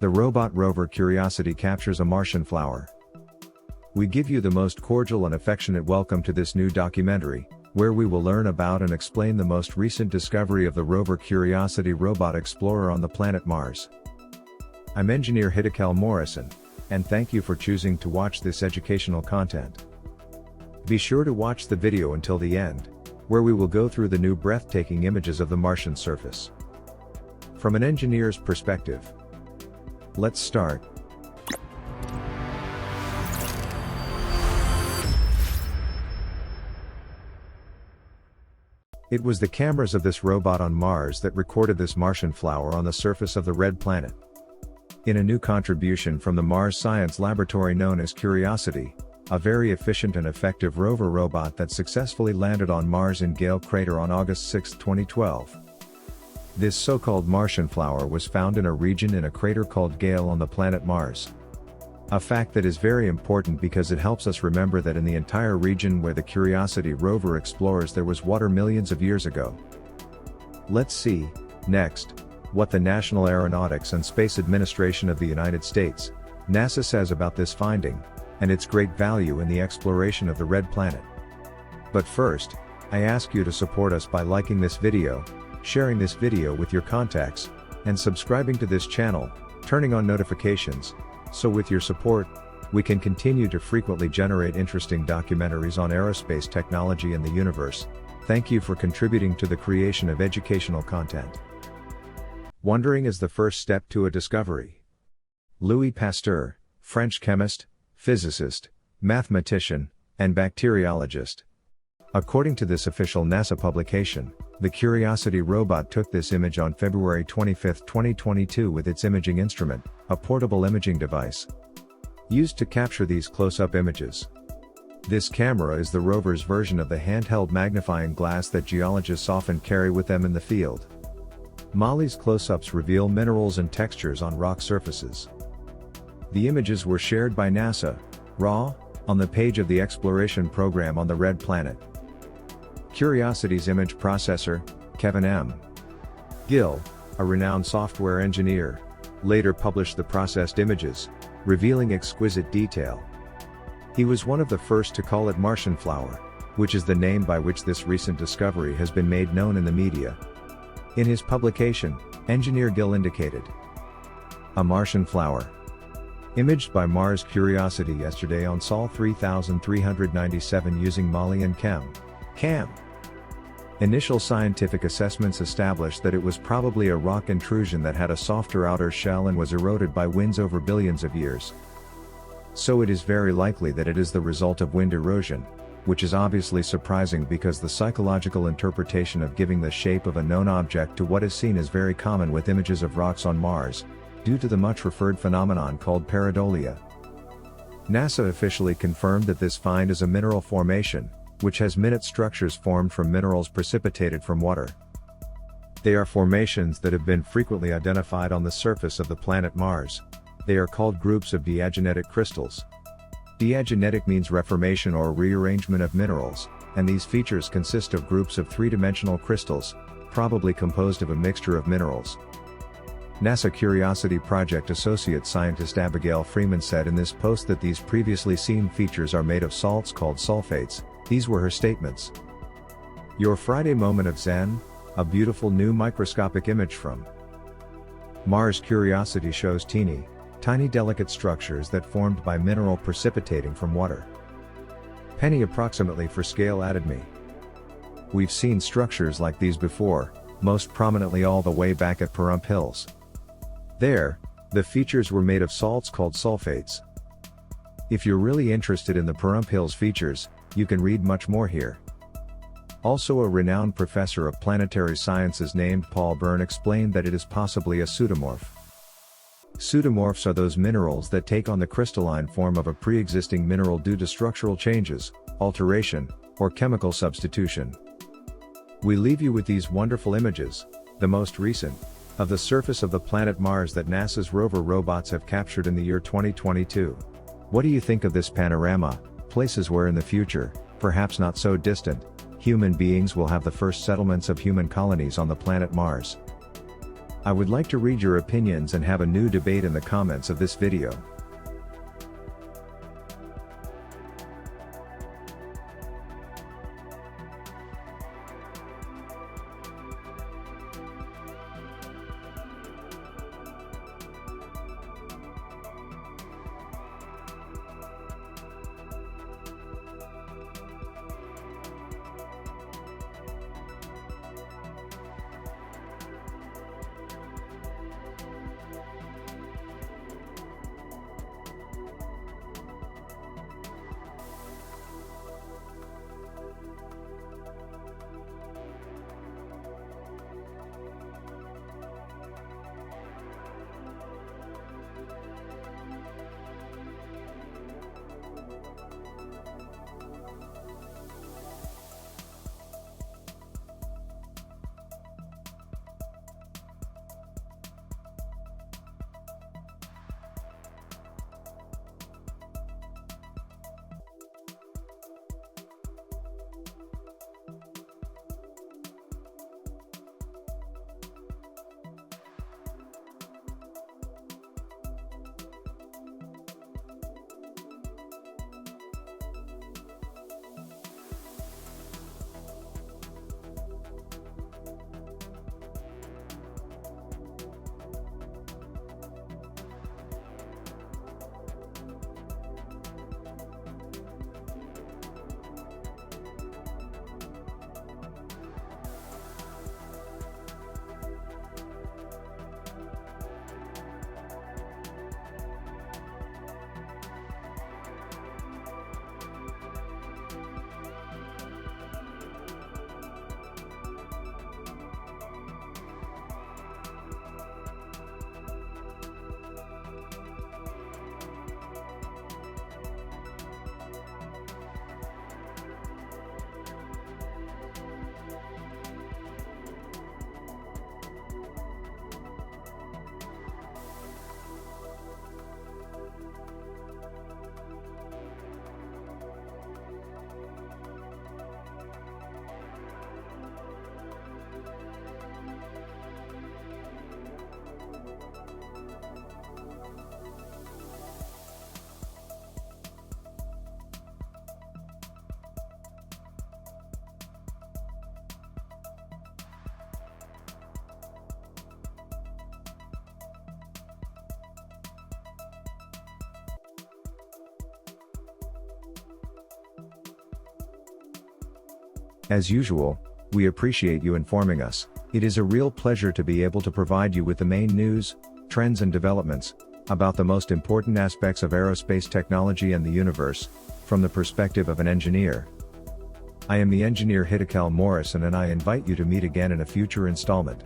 The robot rover Curiosity captures a Martian flower. We give you the most cordial and affectionate welcome to this new documentary, where we will learn about and explain the most recent discovery of the rover Curiosity Robot Explorer on the planet Mars. I'm engineer Hiddekel Morrison, and thank you for choosing to watch this educational content. Be sure to watch the video until the end, where we will go through the new breathtaking images of the Martian surface. From an engineer's perspective. Let's start. It was the cameras of this robot on Mars that recorded this Martian flower on the surface of the red planet. In a new contribution from the Mars Science Laboratory known as Curiosity, a very efficient and effective rover robot that successfully landed on Mars in Gale Crater on August 6, 2012. This so-called Martian flower was found in a region in a crater called Gale on the planet Mars. A fact that is very important because it helps us remember that in the entire region where the Curiosity rover explores there was water millions of years ago. Let's see, next, what the National Aeronautics and Space Administration of the United States, NASA says about this finding, and its great value in the exploration of the red planet. But first, I ask you to support us by liking this video, sharing this video with your contacts, and subscribing to this channel, turning on notifications, so with your support, we can continue to frequently generate interesting documentaries on aerospace technology and the universe. Thank you for contributing to the creation of educational content. Wondering is the first step to a discovery. Louis Pasteur, French chemist, physicist, mathematician, and bacteriologist. According to this official NASA publication, the Curiosity robot took this image on February 25, 2022 with its imaging instrument, a portable imaging device used to capture these close-up images. This camera is the rover's version of the handheld magnifying glass that geologists often carry with them in the field. Molly's close-ups reveal minerals and textures on rock surfaces. The images were shared by NASA, RAW, on the page of the exploration program on the red planet. Curiosity's image processor, Kevin M. Gill, a renowned software engineer, later published the processed images, revealing exquisite detail. He was one of the first to call it Martian flower, which is the name by which this recent discovery has been made known in the media. In his publication, Engineer Gill indicated, a Martian flower. Imaged by Mars Curiosity yesterday on Sol 3397 using Molly and CAM. Initial scientific assessments established that it was probably a rock intrusion that had a softer outer shell and was eroded by winds over billions of years. So it is very likely that it is the result of wind erosion, which is obviously surprising because the psychological interpretation of giving the shape of a known object to what is seen is very common with images of rocks on Mars, due to the much referred phenomenon called pareidolia. NASA officially confirmed that this find is a mineral formation, which has minute structures formed from minerals precipitated from water. They are formations that have been frequently identified on the surface of the planet Mars. They are called groups of diagenetic crystals. Diagenetic means reformation or rearrangement of minerals, and these features consist of groups of three-dimensional crystals, probably composed of a mixture of minerals. NASA Curiosity Project Associate Scientist Abigail Freeman said in this post that these previously seen features are made of salts called sulfates. These were her statements. Your Friday moment of Zen, a beautiful new microscopic image from Mars Curiosity shows tiny delicate structures that formed by mineral precipitating from water. Penny approximately for scale added me. We've seen structures like these before, most prominently all the way back at Pahrump Hills. There, the features were made of salts called sulfates. If you're really interested in the Pahrump Hills features, you can read much more here. Also, a renowned professor of planetary sciences named Paul Byrne explained that it is possibly a pseudomorph. Pseudomorphs are those minerals that take on the crystalline form of a pre-existing mineral due to structural changes, alteration, or chemical substitution. We leave you with these wonderful images, the most recent, of the surface of the planet Mars that NASA's rover robots have captured in the year 2022. What do you think of this panorama? Places where in the future, perhaps not so distant, human beings will have the first settlements of human colonies on the planet Mars. I would like to read your opinions and have a new debate in the comments of this video. As usual, we appreciate you informing us. It is a real pleasure to be able to provide you with the main news, trends and developments about the most important aspects of aerospace technology and the universe, from the perspective of an engineer. I am the engineer Hiddekel Morrison, and I invite you to meet again in a future installment.